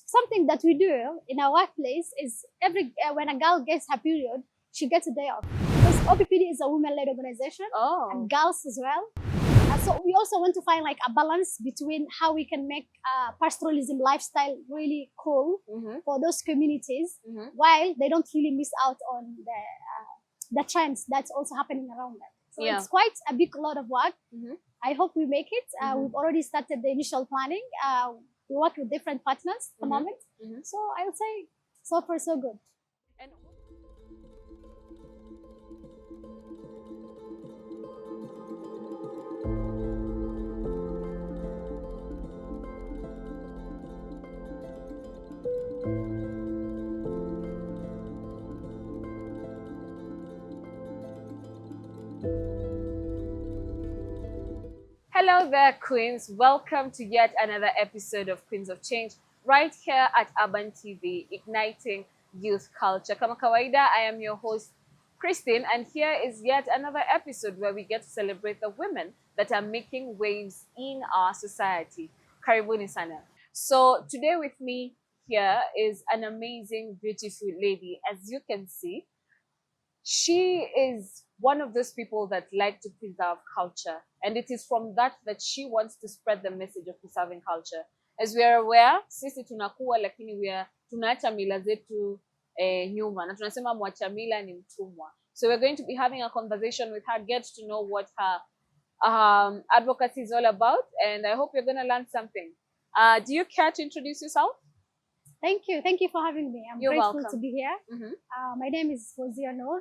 something that we do in our workplace is when a girl gets her period, she gets a day off. Because OPPD is a women-led organization and girls as well. So we also want to find like a balance between how we can make pastoralism lifestyle really cool for those communities, while they don't really miss out on the trends that's also happening around them. So it's quite a big lot of work. I hope we make it. We've already started the initial planning. We work with different partners at the moment. So I would say so far so good. And hello there, Queens. Welcome to yet another episode of Queens of Change, right here at Urban TV, igniting youth culture. Kama kawaida, I am your host, Christine, and here is yet another episode where we get to celebrate the women that are making waves in our society. Karibuni sana. So today with me here is an amazing, beautiful lady. As you can see, she is one of those people that like to preserve culture, and it is from that she wants to spread the message of preserving culture. As we are aware, sisi tunakuwa lakini tunaacha mila zetu nyuma na tunasema mwacha mila ni mtumwa. So we're going to be having a conversation with her, get to know what her advocacy is all about, and I hope you're going to learn something. Do you care to introduce yourself? Thank you. Thank you for having me. I'm You're grateful welcome. to be here. My name is Fozia Noor.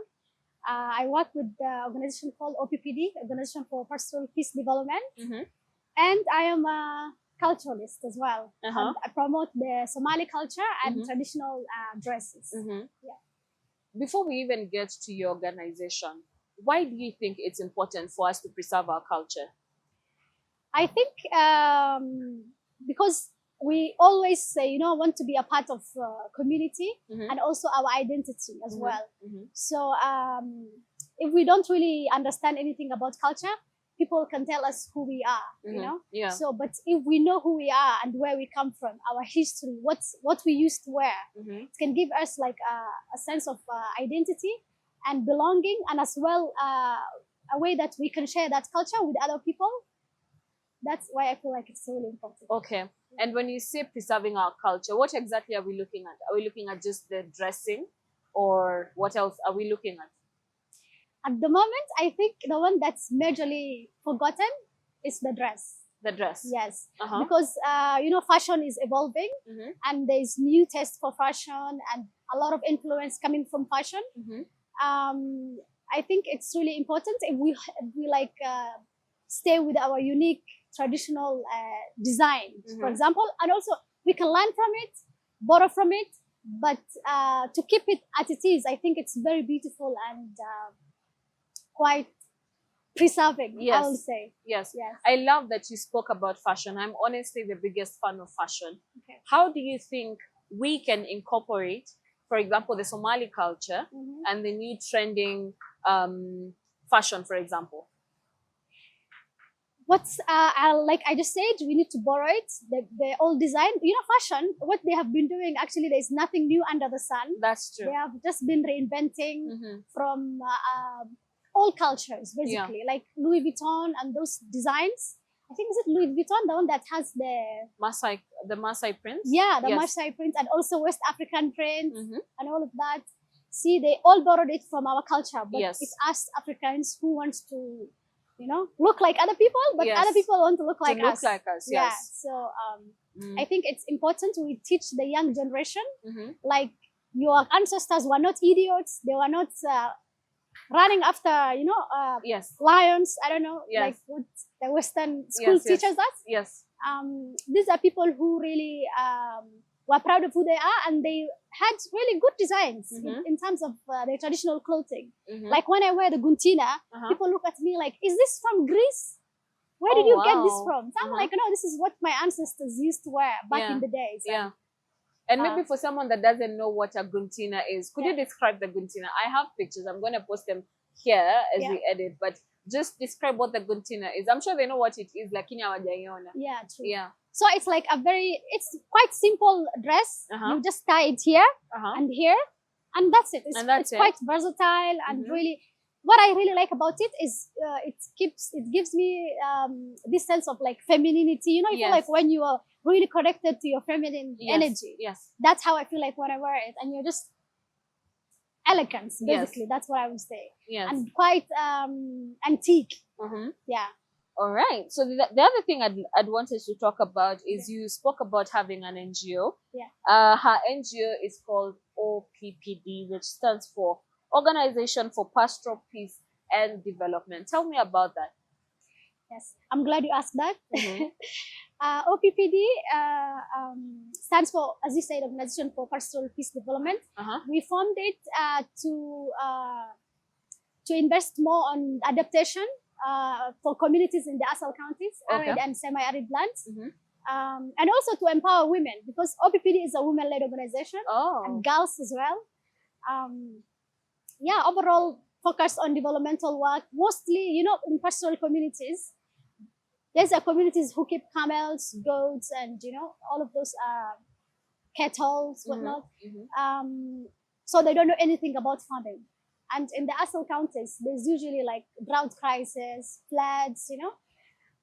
I work with the organization called OPPD, Organization for Pastoral Peace Development, and I am a culturalist as well. And I promote the Somali culture and traditional dresses. Yeah. Before we even get to your organization, why do you think it's important for us to preserve our culture? I think because we always say, want to be a part of community and also our identity as well. So if we don't really understand anything about culture, people can tell us who we are, Yeah. So, but if we know who we are and where we come from, our history, what we used to wear, it can give us like a sense of identity and belonging, and as well a way that we can share that culture with other people. That's why I feel like it's really important. Okay. And when you say preserving our culture, what exactly are we looking at? Are we looking at just the dressing, or what else are we looking at? At the moment, I think the one that's majorly forgotten is the dress. The dress. Yes, because fashion is evolving, and there's new taste for fashion and a lot of influence coming from fashion. I think it's really important if we like stay with our unique traditional design, for example, and also we can learn from it, borrow from it, but to keep it as it is, I think it's very beautiful and quite preserving. Yes. I will say. Yes. I love that you spoke about fashion. I'm honestly the biggest fan of fashion. Okay. How do you think we can incorporate, for example, the Somali culture and the new trending fashion, for example? What's like I just said, we need to borrow it, the old design. Fashion, what they have been doing, actually there's nothing new under the sun. That's true. They have just been reinventing from all cultures, basically, like Louis Vuitton and those designs. I think, is it Louis Vuitton, the one that has the Maasai prints? Yeah, the Maasai prints, and also West African prints and all of that. See, they all borrowed it from our culture, but it's us Africans who wants to look like other people, but other people want to look like us. Yeah. So I think it's important we teach the young generation, like your ancestors were not idiots. They were not running after, lions. I don't know, like what the Western school teaches us. Yes. These are people who really were proud of who they are, and they had really good designs in terms of their traditional clothing. Like when I wear the guntina, people look at me like, is this from Greece? Where did you get this from? So I'm like, no, this is what my ancestors used to wear back in the days. Yeah. And maybe for someone that doesn't know what a guntina is, could you describe the guntina? I have pictures. I'm going to post them here as we edit, but just describe what the guntina is. I'm sure they know what it is, lakini hawajaiona. Yeah, true. Yeah. So it's like it's quite simple dress. You just tie it here and here, and that's it. It's quite versatile and really. What I really like about it is it gives me this sense of like femininity. You know, you feel like when you are really connected to your feminine energy. Yes. That's how I feel like when I wear it, and you're just elegant. Basically, that's what I would say. Yes. And quite antique. Yeah. All right. So the other thing I'd wanted to talk about is you spoke about having an NGO. Yeah. Her NGO is called OPPD, which stands for Organization for Pastoral Peace and Development. Tell me about that. Yes, I'm glad you asked that. OPPD stands for, as you said, Organization for Pastoral Peace Development. We formed it to invest more on adaptation for communities in the ASAL counties, arid and semi-arid lands. And also to empower women, because OPPD is a women-led organization and girls as well. Yeah, overall focus on developmental work, mostly, you know, in pastoral communities. There's communities who keep camels, goats, and, you know, all of those cattle, whatnot. So they don't know anything about farming. And in the ASAL counties, there's usually like drought crisis, floods, you know,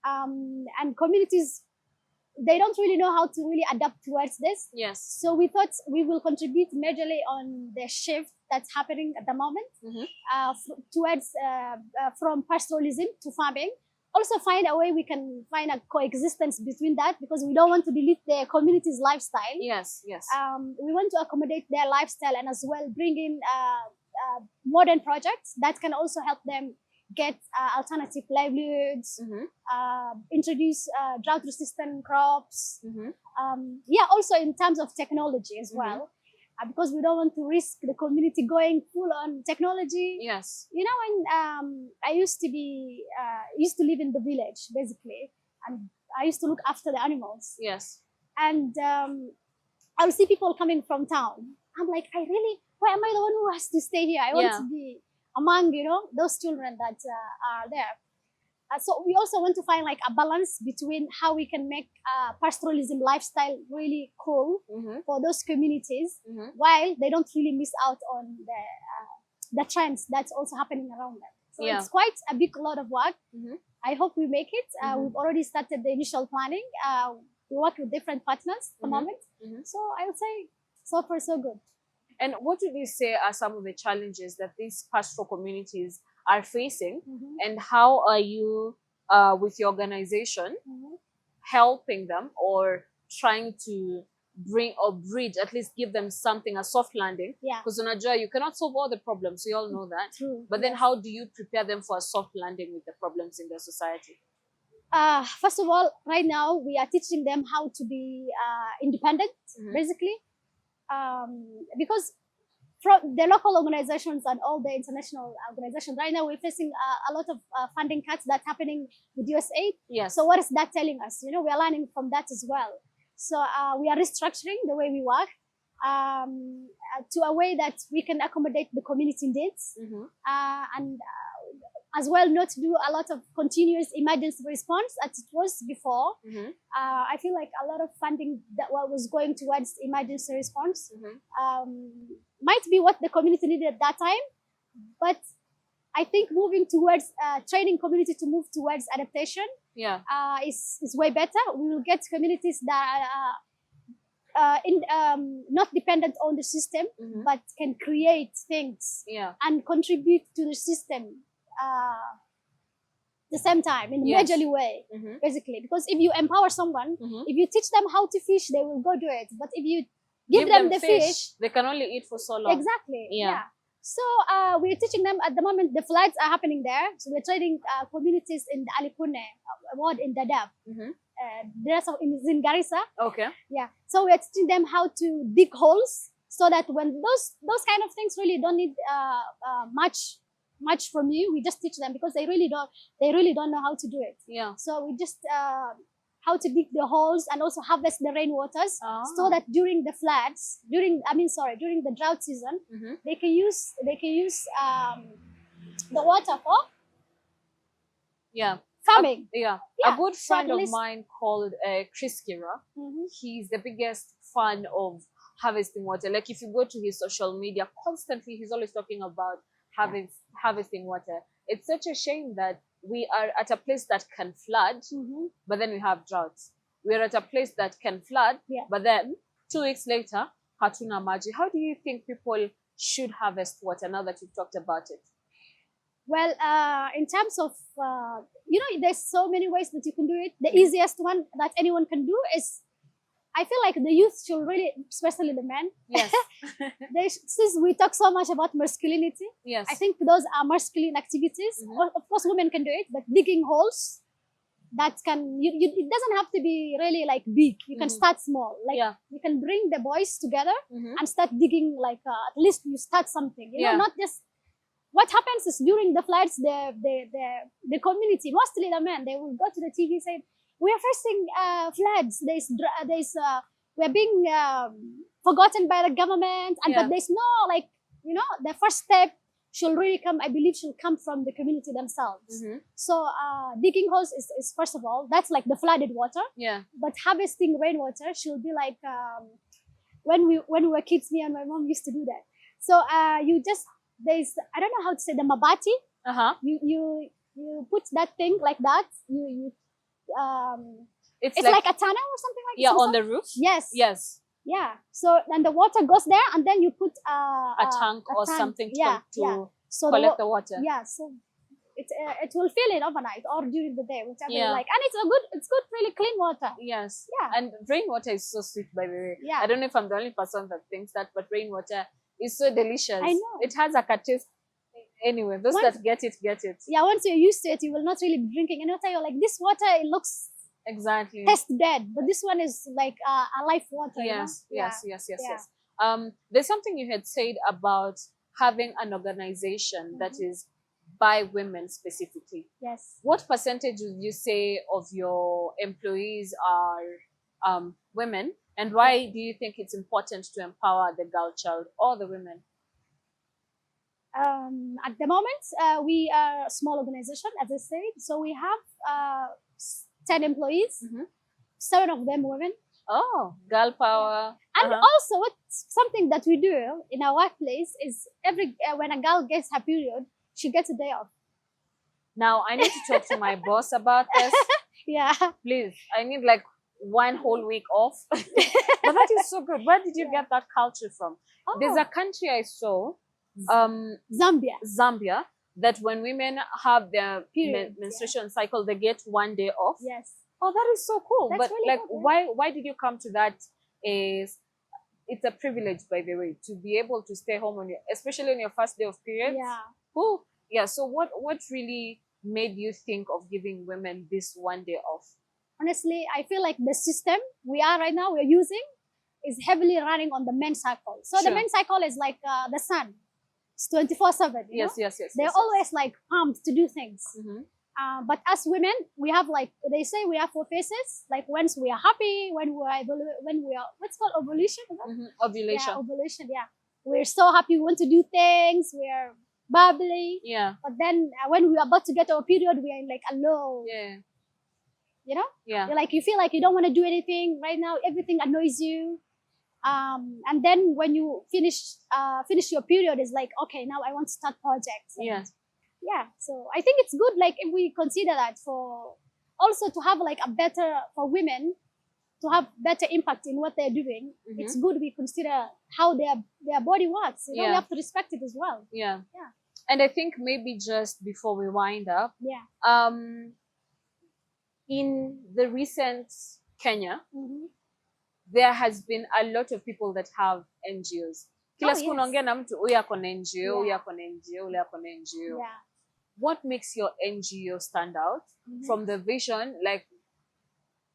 and communities, they don't really know how to really adapt towards this. Yes. So we thought we will contribute majorly on the shift that's happening at the moment towards from pastoralism to farming. Also find a way we can find a coexistence between that, because we don't want to delete their community's lifestyle. Yes, yes. We want to accommodate their lifestyle and as well bring in modern projects that can also help them get alternative livelihoods, introduce drought-resistant crops. Yeah, also in terms of technology as well, because we don't want to risk the community going full on technology. Yes. You know, when I used to live in the village basically, and I used to look after the animals. Yes. And I'll see people coming from town. I'm like, why am I the one who has to stay here? I want to be among, you know, those children that are there. So we also want to find like a balance between how we can make pastoralism lifestyle really cool for those communities, while they don't really miss out on the trends that's also happening around them. So it's quite a big lot of work. I hope we make it. We've already started the initial planning. We work with different partners at the moment. So I would say so far so good. And what would you say are some of the challenges that these pastoral communities are facing, and how are you, with your organization, helping them or trying to bring or bridge, at least give them something, a soft landing? Because unajua, you cannot solve all the problems, we all know that. True. But then how do you prepare them for a soft landing with the problems in their society? First of all, right now we are teaching them how to be independent, basically. Because from the local organizations and all the international organizations, right now we're facing a lot of funding cuts that's happening with USAID. Yes. So what is that telling us? You know, we are learning from that as well. So we are restructuring the way we work to a way that we can accommodate the community needs, and as well not do a lot of continuous emergency response as it was before. I feel like a lot of funding that was going towards emergency response might be what the community needed at that time, but I think moving towards training community to move towards adaptation is way better. We will get communities that are not dependent on the system, but can create things and contribute to the system the same time in a majorly way, basically. Because if you empower someone, if you teach them how to fish, they will go do it. But if you give them the fish, they can only eat for so long. Exactly. Yeah. So we're teaching them at the moment. The floods are happening there, so we're training communities in the Alipune ward in Dadaab. There's in Garissa. Okay. Yeah. So we're teaching them how to dig holes, so that when those kind of things really don't need much from you, we just teach them, because they really don't know how to do it. Yeah. So we just how to dig the holes and also harvest the rainwaters, so that during the floods, during the drought season, they can use the water for farming. Yeah. Yeah, A good so at friend of least- mine called Chris Kira. Mhm. He's the biggest fan of harvesting water. Like if you go to his social media, constantly he's always talking about harvesting water. It's such a shame that we are at a place that can flood, Mhm. but then we have droughts. We're at a place that can flood, Yeah. but then 2 weeks later, hatuna maji. How do you think people should harvest water now that you've talked about it? Well, in terms of, there's so many ways that you can do it. The easiest one that anyone can do is, I feel like the youth should really, especially the men, Yes. since we talk so much about masculinity, Yes. I think those are masculine activities. Mhm. Of course, women can do it, but digging holes, that can, it doesn't have to be really like big. You can Mhm. start small. Like Yeah. you can bring the boys together Mhm. and start digging, like at least you start something, Yeah. not just, what happens is during the floods, the community, mostly the men, they will go to the TV and say, we are facing floods. We're being forgotten by the government, and Yeah. but there's no, like, the first step should really come. I believe should come from the community themselves. Mhm. So digging holes is first of all, that's like the flooded water. Yeah. But harvesting rainwater should be like when we were kids, me and my mom used to do that. So you just, there's, I don't know how to say, the mabati. Uh-huh. You put that thing like that. It's It's like a tunnel or something like yeah, some on sort- the roof. Yes. Yes. Yeah. So then the water goes there, and then you put A tank or tank. something Yeah, to yeah. So collect the water. yeah. So it will fill in overnight or during the day, whichever Yeah. you like, and it's good, really clean water. Yes. Yeah. And rainwater is so sweet, by the way. Yeah. I don't know if I'm the only person that thinks that, but rainwater is so delicious. I know. It has like a taste. Anyway, those Once- that get it, get it. Yeah. Once you're used to it, you will not really be drinking any water. You're like, this water, it looks Exactly. tastes dead, but this one is like a life water. Yes, you know? yes, yes, yes, Yeah. yes. There's something you had said about having an organization that is by women specifically. Yes. What percentage would you say of your employees are women, and why do you think it's important to empower the girl child or the women? At the moment, we are a small organization, as I said. So we have 10 employees, Mhm. 7 of them women. Oh, girl power. And Uh-huh. also, what's something that we do in our workplace is when a girl gets her period, she gets a day off. Now I need to talk to my boss about this. Yeah. Please, I need like 1 whole week off. But that is so good. Where did you get that culture from? There's a country I saw, Zambia. Zambia, that when women have their Periods, menstruation cycle, they get 1 day off. Yes. Oh, that is so cool. That's But really like, cool, yeah. why did you come to that? Is it's a privilege, by the way, to be able to stay home especially on your first day of period. Yeah. Cool. Yeah. So what really made you think of giving women this 1 day off? Honestly, I feel like the system we're using is heavily running on the men's cycle. So the Sure. men's cycle is like the sun. It's 24/7. Yes, yes, yes. They're yes, always like pumped to do things. Mhm. But as women, we have, like they say, we have 4 phases. Like once we are happy, when we are what's called ovulation. Is that? Mhm. Ovulation. Yeah, ovulation. Yeah, we're so happy. We want to do things. We're bubbly. Yeah. But then when we're about to get our period, we are in like a low. Yeah. You know, Yeah. you're like, you feel like you don't want to do anything right now. Everything annoys you. And then when you finish your period, it's like, okay, now I want to start projects. And Yeah. yeah, so I think it's good, like if we consider that, for also to have like for women to have better impact in what they're doing. Mhm. It's good we consider how their body works. We Yeah. have to respect it as well. Yeah. Yeah. And I think maybe just before we wind up, Yeah. in the recent Kenya, Mhm. there has been a lot of people that have NGOs. Kila Oh, siku yes. unaongea na mtu, huyu ako na NGO, huyu Yeah. ako na NGO, huyu ako na NGO. Yeah. What makes your NGO stand out Mhm. from the vision? Like,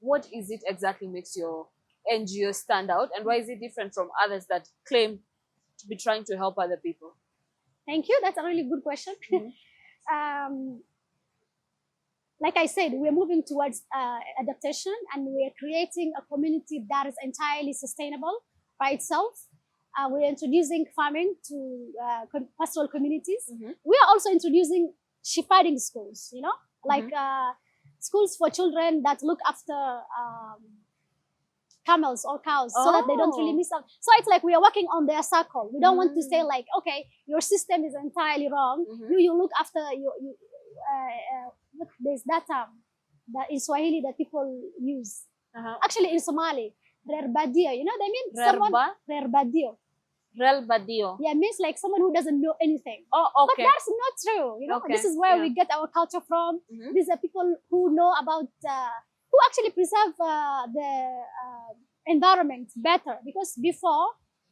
what is it exactly makes your NGO stand out, and why is it different from others that claim to be trying to help other people? Thank you. That's a really good question. Mhm. Like I said, we're moving towards adaptation, and we're creating a community that is entirely sustainable by itself. We're introducing farming to pastoral communities. Mhm. We are also introducing shepherding schools, like schools for children that look after camels or cows so that they don't really miss out. So it's like we are working on their circle. We don't want to say like, okay, your system is entirely wrong. You look after there's that term that in Swahili that people use. Actually in Somali, rerbadio. You know what I mean? Someone rerbadio. Relbadio. Yeah, it means like someone who doesn't know anything. Oh, okay. But that's not true. You know, this is where we get our culture from. These are people who know about, who actually preserve the environment better. Because before,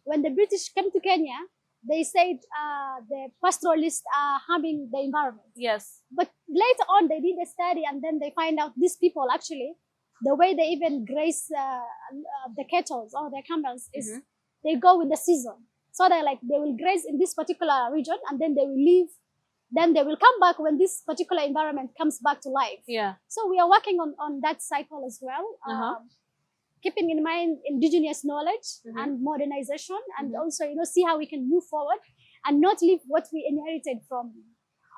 when the British came to Kenya, they said the pastoralists are harming the environment. Yes. But later on, they did a study and then they find out these people actually, the way they even graze the cattle or the camels is they go with the season. So they will graze in this particular region and then they will leave. Then they will come back when this particular environment comes back to life. Yeah. So we are working on that cycle as well. Keeping in mind indigenous knowledge and modernization, and also, you know, see how we can move forward and not leave what we inherited from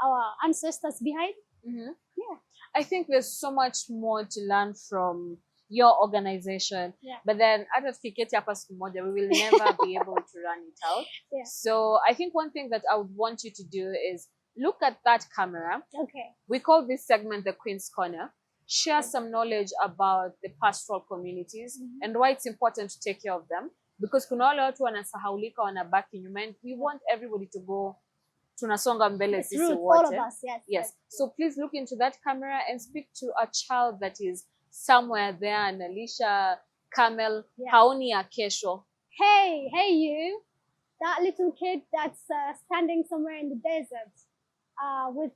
our ancestors behind. Yeah. I think there's so much more to learn from your organization, but then out of Kiketi hapa siku moja, we will never be able to run it out. So I think one thing that I would want you to do is look at that camera. Okay. We call this segment the Queen's Corner. Share some knowledge about the pastoral communities and why it's important to take care of them, because kuna wale watu wanasahaulika, wanabaki nyuma, and we want everybody to go tunasonga mbele sisi wote. All of us, yes. So please look into that camera and speak to a child that is somewhere there, analisha camel, haoni ya kesho. Hey you, that little kid that's standing somewhere in the desert with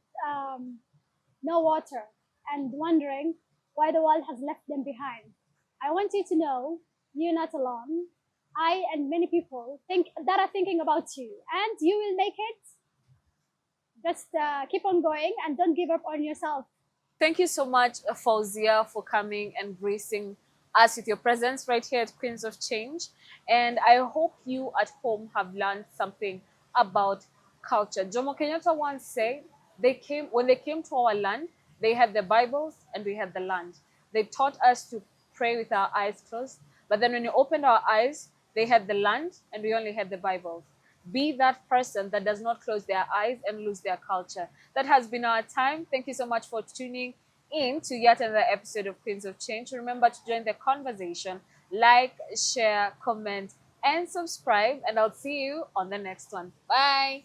no water and wondering why the world has left them behind. I want you to know you're not alone. I and many people are thinking about you, and you will make it. Just keep on going and don't give up on yourself. Thank you so much, Fauzia, for coming and gracing us with your presence right here at Queens of Change. And I hope you at home have learned something about culture. Jomo Kenyatta once said, when they came to our land, they had the Bibles and we had the land. They taught us to pray with our eyes closed. But then when we opened our eyes, they had the land and we only had the Bibles. Be that person that does not close their eyes and lose their culture. That has been our time. Thank you so much for tuning in to yet another episode of Queens of Change. Remember to join the conversation, like, share, comment, and subscribe. And I'll see you on the next one. Bye.